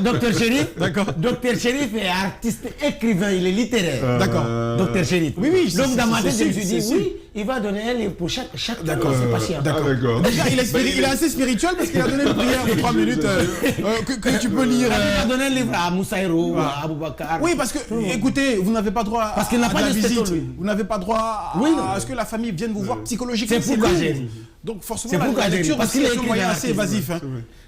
Docteur Chérif. D'accord. Docteur Chérif est artiste écrivain, il est littéraire. D'accord. Docteur Chérif. Oui. Donc dans ma tête, je me suis dit, oui, il va donner un livre pour chaque patient. D'accord. Déjà, il est assez spirituel parce qu'il a donné une prière de 3 minutes que tu peux lire. Il a donné un livre à Moussa Hiro, à Aboubakar. Oui, parce que, écoutez, vous n'avez pas droit parce qu'il n'a pas de visite. Vous n'avez pas droit à ce que la famille vienne vous voir psychologiquement. C'est pourquoi j'ai dit. Donc forcément, la lecture, parce qu'il est un moyen assez évasif.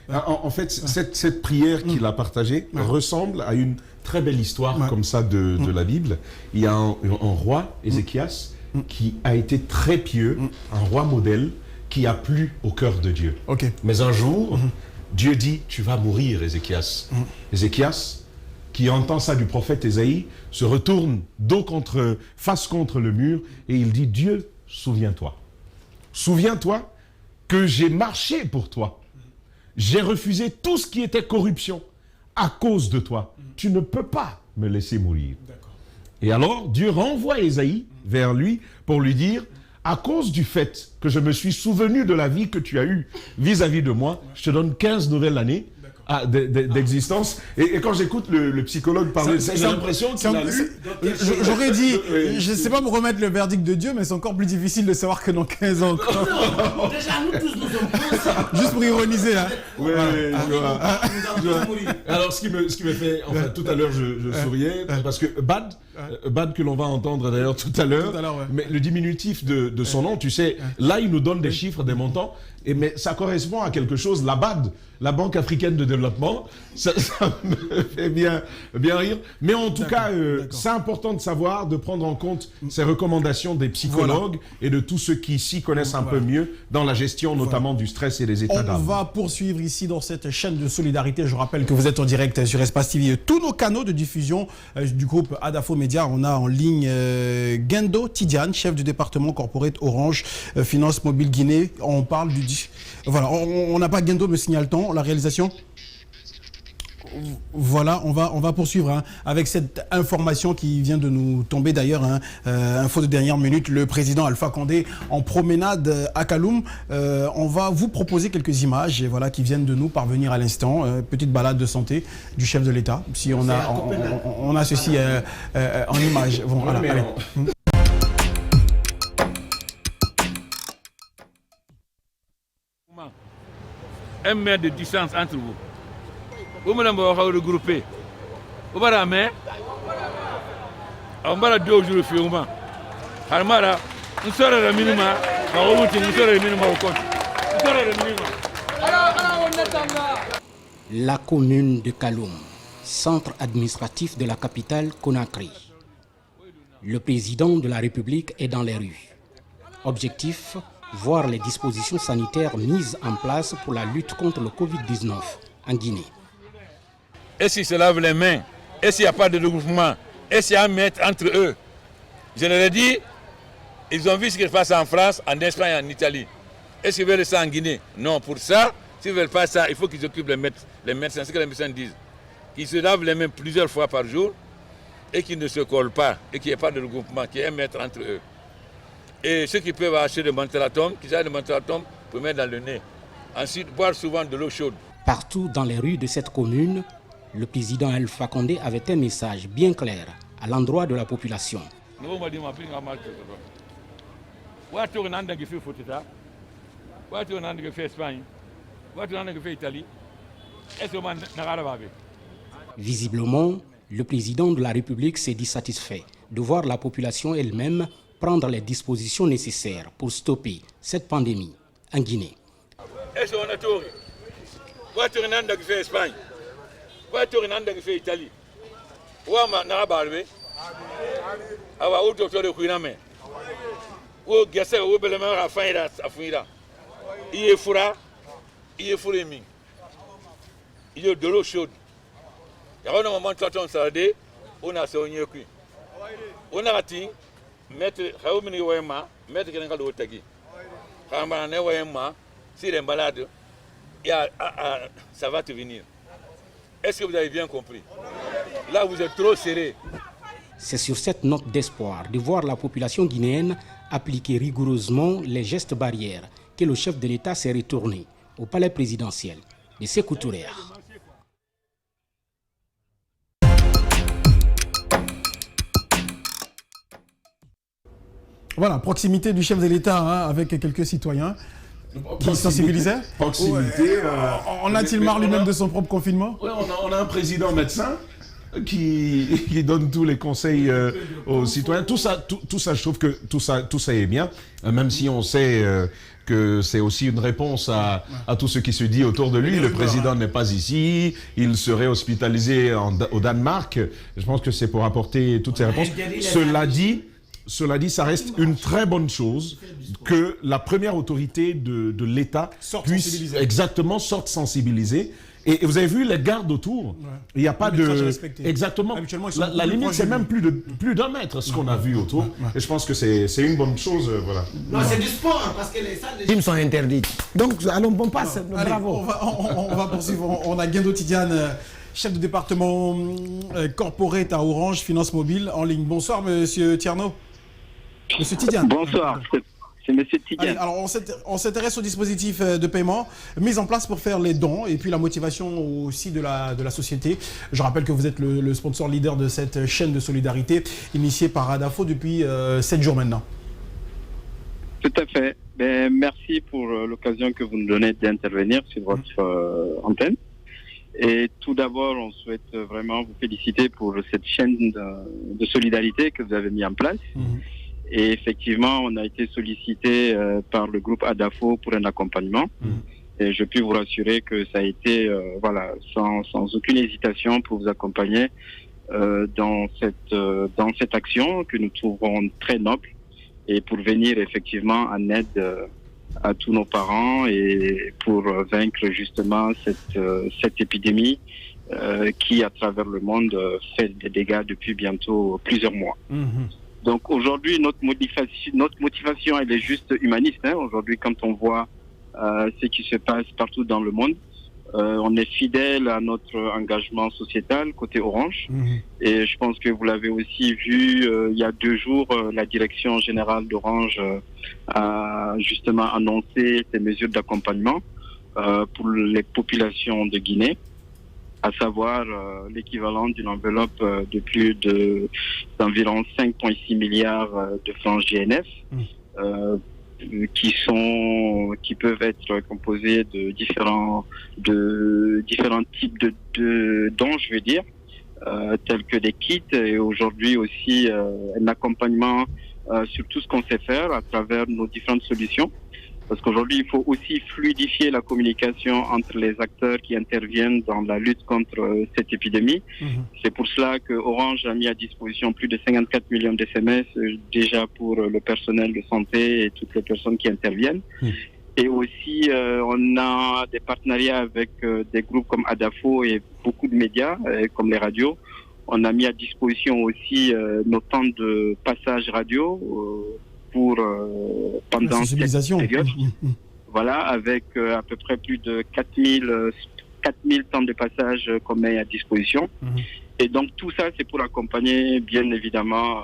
En fait, cette prière qu'il a partagée ressemble à une très belle histoire comme ça de la Bible. Il y a un roi, Ézéchias, qui a été très pieux, un roi modèle, qui a plu au cœur de Dieu. Mais un jour, Dieu dit, tu vas mourir, Ézéchias. Ézéchias, qui entend ça du prophète Ésaïe, se retourne face contre le mur et il dit, Dieu, souviens-toi. Souviens-toi que j'ai marché pour toi. J'ai refusé tout ce qui était corruption à cause de toi. Tu ne peux pas me laisser mourir. Et alors, Dieu renvoie Ésaïe vers lui pour lui dire, à cause du fait que je me suis souvenu de la vie que tu as eue vis-à-vis de moi, je te donne 15 nouvelles années d'existence. Et quand j'écoute le psychologue parler, j'ai l'impression qu'il a lu... J'aurais dit, je ne sais pas me remettre le verdict de Dieu, mais c'est encore plus difficile de savoir que dans 15 ans. Déjà, nous tous, nous sommes conscients. Juste pour ironiser, là. Oui, alors, ce qui me fait... Enfin, tout à l'heure, je souriais, parce que Bad, que l'on va entendre d'ailleurs tout à l'heure, mais le diminutif de son nom, tu sais, là, il nous donne des chiffres, des montants, mais ça correspond à quelque chose. La BAD, la Banque africaine de développement, ça me fait bien rire. Mais en tout cas, c'est important de savoir, de prendre en compte ces recommandations des psychologues et de tous ceux qui s'y connaissent un peu mieux dans la gestion notamment du stress et des états d'âme. On va poursuivre ici dans cette chaîne de solidarité. Je rappelle que vous êtes en direct sur Espace TV. Tous nos canaux de diffusion du groupe Adafo Média, on a en ligne Gendo Tidiane, chef du département corporate Orange Finance Mobile Guinée. On parle du... Voilà, on n'a pas Gendo, me signale-t-on, la réalisation? Voilà, on va poursuivre avec cette information qui vient de nous tomber d'ailleurs, info de dernière minute, le président Alpha Condé en promenade à Kaloum. On va vous proposer quelques images qui viennent de nous parvenir à l'instant. Petite balade de santé du chef de l'État. Si on a ceci en image. Bon, voilà, allez. Un mètre de distance entre vous. Vous me l'avez regroupé. Vous m'avez dit, on va 2 jours de film. Almara, nous sommes le minimum. La commune de Kaloum, centre administratif de la capitale Conakry. Le président de la République est dans les rues. Objectif, voir les dispositions sanitaires mises en place pour la lutte contre le Covid-19 en Guinée. Et s'ils se lavent les mains, et s'il n'y a pas de regroupement, et s'il y a un mètre entre eux, je leur ai dit, ils ont vu ce qui se passe en France, en Espagne et en Italie. Est-ce qu'ils veulent ça en Guinée? Non, pour ça, s'ils ne veulent pas ça, il faut qu'ils occupent les médecins, c'est ce que les médecins disent. Qu'ils se lavent les mains plusieurs fois par jour, et qu'ils ne se collent pas, et qu'il n'y ait pas de regroupement, qu'il y ait un mètre entre eux. Et ceux qui peuvent acheter des mentholatomes, qu'ils aient des mentholatomes pour mettre dans le nez. Ensuite, boire souvent de l'eau chaude. Partout dans les rues de cette commune, le président Alpha Condé avait un message bien clair à l'endroit de la population. Visiblement, le président de la République s'est dit satisfait de voir la population elle-même prendre les dispositions nécessaires pour stopper cette pandémie en Guinée. Il y a de l'eau chaude. Il y a un moment où on a on a mettre si les malades, ça va te venir. Est-ce que vous avez bien compris? Là, vous êtes trop serré. C'est sur cette note d'espoir de voir la population guinéenne appliquer rigoureusement les gestes barrières que le chef de l'État s'est retourné au palais présidentiel de Sékou Touré. Voilà, proximité du chef de l'État avec quelques citoyens qui sensibilisaient. Proximité. En a-t-il marre lui-même de son propre confinement? Oui, on a un président médecin qui donne tous les conseils aux citoyens. Tout ça, je trouve que tout ça est bien, même si on sait que c'est aussi une réponse à tout ce qui se dit autour de lui. Le président n'est pas ici, il serait hospitalisé au Danemark. Je pense que c'est pour apporter toutes ces réponses. Cela dit, ça reste une très bonne chose que la première autorité de l'État puisse sorte sensibiliser. Et vous avez vu les gardes autour, il n'y a pas de... Exactement. La limite, c'est même plus d'1 mètre ce qu'on a vu autour. Et je pense que c'est une bonne chose. Voilà. Non, c'est du sport, parce que les salles de gym sont interdites. Donc, allons, bon passe. Bravo. On va poursuivre. On a Guindo Tidiane, chef de département corporate à Orange Finance Mobile en ligne. Bonsoir, monsieur Tierno. Monsieur Tidiane. Bonsoir, c'est monsieur Tidiane. Allez, alors on s'intéresse au dispositif de paiement mis en place pour faire les dons et puis la motivation aussi de la société. Je rappelle que vous êtes le sponsor leader de cette chaîne de solidarité initiée par ADAFO depuis 7 jours maintenant. Tout à fait. Merci pour l'occasion que vous nous donnez d'intervenir sur votre antenne. Et tout d'abord, on souhaite vraiment vous féliciter pour cette chaîne de solidarité que vous avez mis en place. Et effectivement, on a été sollicité par le groupe ADAFO pour un accompagnement. Et je puis vous rassurer que ça a été sans aucune hésitation pour vous accompagner dans cette action que nous trouvons très noble et pour venir effectivement en aide à tous nos parents et pour vaincre justement cette épidémie qui, à travers le monde, fait des dégâts depuis bientôt plusieurs mois. Donc aujourd'hui, notre motivation, elle est juste humaniste. Aujourd'hui, quand on voit ce qui se passe partout dans le monde, On est fidèle à notre engagement sociétal côté Orange. Et je pense que vous l'avez aussi vu il y a 2 jours, la direction générale d'Orange a justement annoncé ces mesures d'accompagnement pour les populations de Guinée, à savoir l'équivalent d'une enveloppe de plus d'environ 5,6 milliards de francs GNF. Qui peuvent être composés de différents types de dons, je veux dire, tels que des kits, et aujourd'hui aussi un accompagnement sur tout ce qu'on sait faire à travers nos différentes solutions. Parce qu'aujourd'hui, il faut aussi fluidifier la communication entre les acteurs qui interviennent dans la lutte contre cette épidémie. C'est pour cela que Orange a mis à disposition plus de 54 millions d'SMS déjà pour le personnel de santé et toutes les personnes qui interviennent. Et aussi, on a des partenariats avec des groupes comme Adafo et beaucoup de médias, comme les radios. On a mis à disposition aussi nos temps de passage radio pour pendant cette période. Voilà, avec à peu près plus de 4000 temps de passage qu'on met à disposition. Et donc tout ça, c'est pour accompagner bien évidemment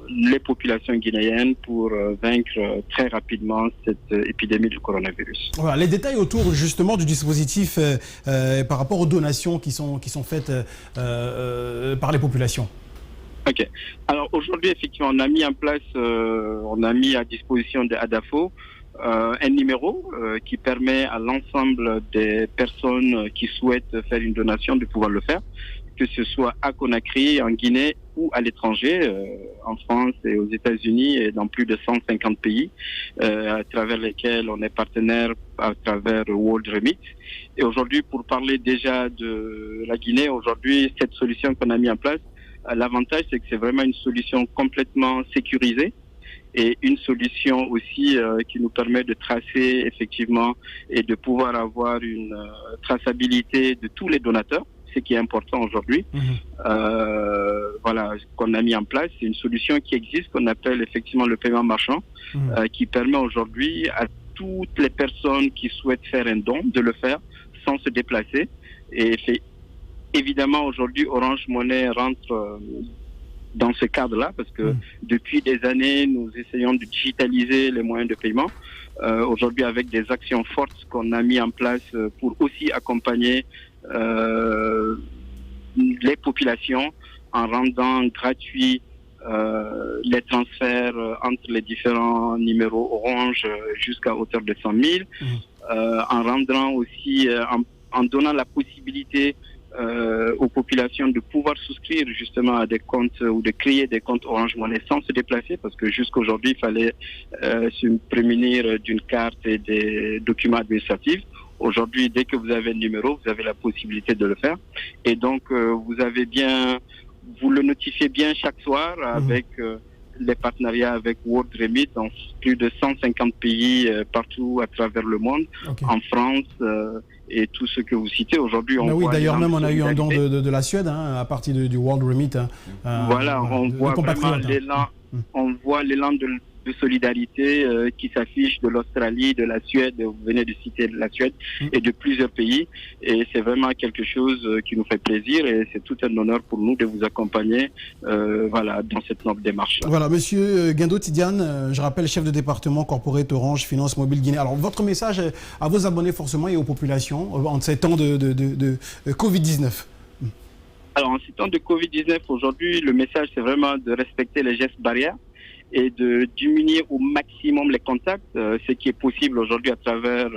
les populations guinéennes pour vaincre très rapidement cette épidémie du coronavirus. Voilà, les détails autour justement du dispositif par rapport aux donations qui sont faites par les populations. Ok. Alors aujourd'hui, effectivement, on a mis en place, on a mis à disposition de Adafo un numéro qui permet à l'ensemble des personnes qui souhaitent faire une donation de pouvoir le faire, que ce soit à Conakry, en Guinée ou à l'étranger, en France et aux États-Unis et dans plus de 150 pays, à travers lesquels on est partenaire à travers World Remit. Et aujourd'hui, pour parler déjà de la Guinée, aujourd'hui, cette solution qu'on a mis en place, l'avantage, c'est que c'est vraiment une solution complètement sécurisée et une solution aussi qui nous permet de tracer effectivement et de pouvoir avoir une traçabilité de tous les donateurs, ce qui est important aujourd'hui. Voilà, qu'on a mis en place. C'est une solution qui existe, qu'on appelle effectivement le paiement marchand, qui permet aujourd'hui à toutes les personnes qui souhaitent faire un don de le faire sans se déplacer. Et c'est évidemment, aujourd'hui, Orange Money rentre dans ce cadre-là parce que depuis des années, nous essayons de digitaliser les moyens de paiement. Aujourd'hui, avec des actions fortes qu'on a mis en place pour aussi accompagner les populations en rendant gratuits les transferts entre les différents numéros Orange jusqu'à hauteur de 100 000, en rendant aussi, en donnant la possibilité aux populations de pouvoir souscrire justement à des comptes ou de créer des comptes Orange Money sans se déplacer, parce que jusqu'aujourd'hui il fallait se prémunir d'une carte et des documents administratifs. Aujourd'hui, dès que vous avez un numéro, vous avez la possibilité de le faire. Et donc vous le notifiez bien chaque soir avec les partenariats avec World Remit dans plus de 150 pays partout à travers le monde, en France et tout ce que vous citez. Aujourd'hui, on voit d'ailleurs même on a eu un don de la Suède à partir du World Remit. Voilà, on voit vraiment l'élan, on voit l'élan de solidarité qui s'affiche de l'Australie, de la Suède, vous venez de citer la Suède, et de plusieurs pays. Et c'est vraiment quelque chose qui nous fait plaisir et c'est tout un honneur pour nous de vous accompagner voilà, dans cette noble démarche. Voilà, monsieur Guindo Tidiane, je rappelle, chef de département corporate Orange Finance Mobile Guinée. Alors, votre message à vos abonnés forcément et aux populations en ces temps de Covid-19. Alors, en ces temps de Covid-19, aujourd'hui, le message, c'est vraiment de respecter les gestes barrières et de diminuer au maximum les contacts, ce qui est possible aujourd'hui à travers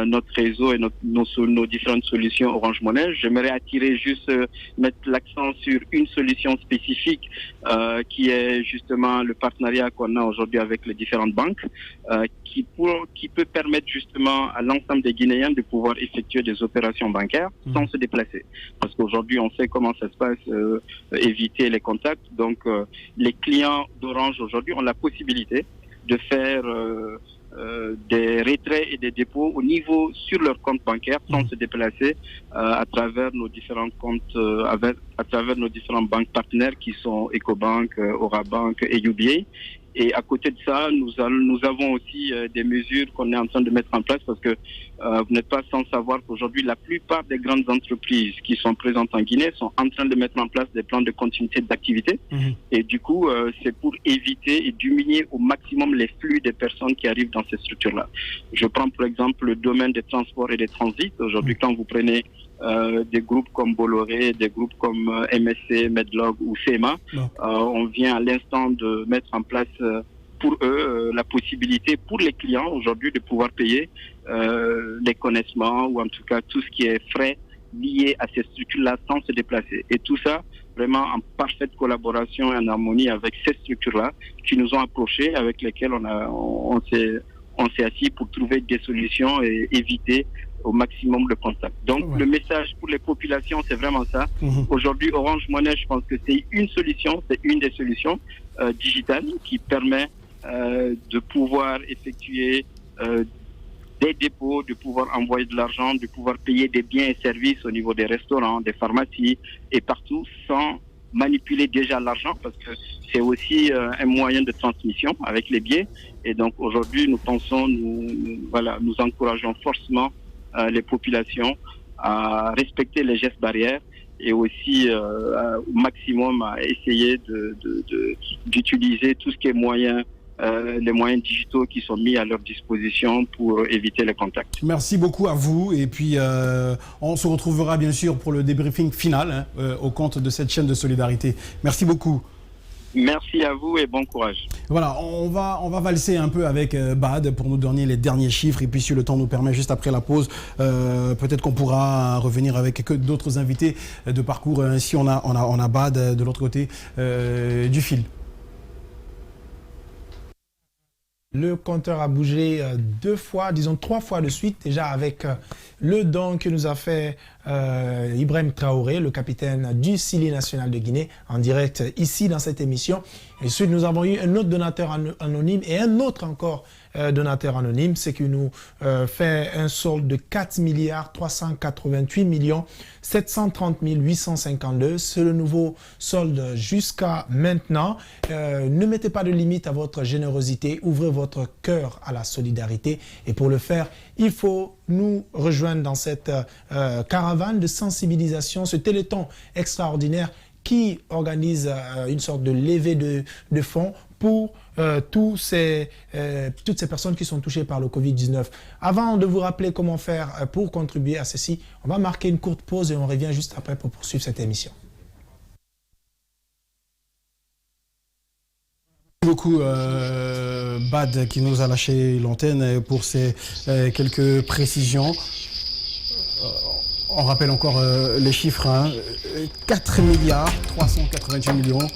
notre réseau et nos différentes solutions Orange Money. J'aimerais mettre l'accent sur une solution spécifique qui est justement le partenariat qu'on a aujourd'hui avec les différentes banques qui peut permettre justement à l'ensemble des Guinéens de pouvoir effectuer des opérations bancaires sans se déplacer. Parce qu'aujourd'hui, on sait comment ça se passe, éviter les contacts. Donc, les clients d'Orange aujourd'hui ont la possibilité de faire des retraits et des dépôts sur leur compte bancaire sans se déplacer à travers nos différents comptes, à travers nos différentes banques partenaires qui sont Ecobank, Orabank et UBA. Et à côté de ça, nous avons aussi des mesures qu'on est en train de mettre en place parce que vous n'êtes pas sans savoir qu'aujourd'hui, la plupart des grandes entreprises qui sont présentes en Guinée sont en train de mettre en place des plans de continuité d'activité. Et du coup, c'est pour éviter et diminuer au maximum les flux des personnes qui arrivent dans ces structures-là. Je prends pour exemple le domaine des transports et des transits. Aujourd'hui, quand vous prenez des groupes comme Bolloré, des groupes comme MSC, Medlog ou CMA, on vient à l'instant de mettre en place pour eux la possibilité pour les clients aujourd'hui de pouvoir payer les connaissements ou en tout cas tout ce qui est frais liés à ces structures-là sans se déplacer. Et tout ça vraiment en parfaite collaboration et en harmonie avec ces structures-là qui nous ont approchés, avec lesquelles on s'est assis pour trouver des solutions et éviter au maximum le contact. Donc le message pour les populations, c'est vraiment ça. Aujourd'hui, Orange Money, je pense que c'est une solution, c'est une des solutions digitales qui permet de pouvoir effectuer des dépôts, de pouvoir envoyer de l'argent, de pouvoir payer des biens et services au niveau des restaurants, des pharmacies et partout sans manipuler déjà l'argent parce que c'est aussi un moyen de transmission avec les billets. Et donc aujourd'hui, nous pensons, nous encourageons forcément les populations à respecter les gestes barrières et aussi au maximum à essayer d'utiliser tout ce qui est les moyens digitaux qui sont mis à leur disposition pour éviter les contacts. Merci beaucoup à vous et puis on se retrouvera bien sûr pour le débriefing final au compte de cette chaîne de solidarité. Merci beaucoup. Merci à vous et bon courage. Voilà, on va valser un peu avec Bad pour nous donner les derniers chiffres et puis si le temps nous permet juste après la pause, peut-être qu'on pourra revenir avec d'autres invités de parcours. Ainsi on a Bad de l'autre côté du fil. Le compteur a bougé 2 fois, disons 3 fois de suite, déjà avec le don que nous a fait Ibrahim Traoré, le capitaine du Sili national de Guinée, en direct ici dans cette émission. Et ensuite, nous avons eu un autre donateur anonyme et un autre encore donateur anonyme, c'est qui nous fait un solde de 4 388 730 852. C'est le nouveau solde jusqu'à maintenant. Ne mettez pas de limite à votre générosité, ouvrez votre cœur à la solidarité. Et pour le faire, il faut nous rejoindre dans cette caravane de sensibilisation, ce téléthon extraordinaire qui organise une sorte de levée de fonds pour toutes ces personnes qui sont touchées par le Covid-19. Avant de vous rappeler comment faire pour contribuer à ceci, on va marquer une courte pause et on revient juste après pour poursuivre cette émission. Merci beaucoup Bad qui nous a lâché l'antenne pour ces quelques précisions. On rappelle encore les chiffres, 4 388 000 000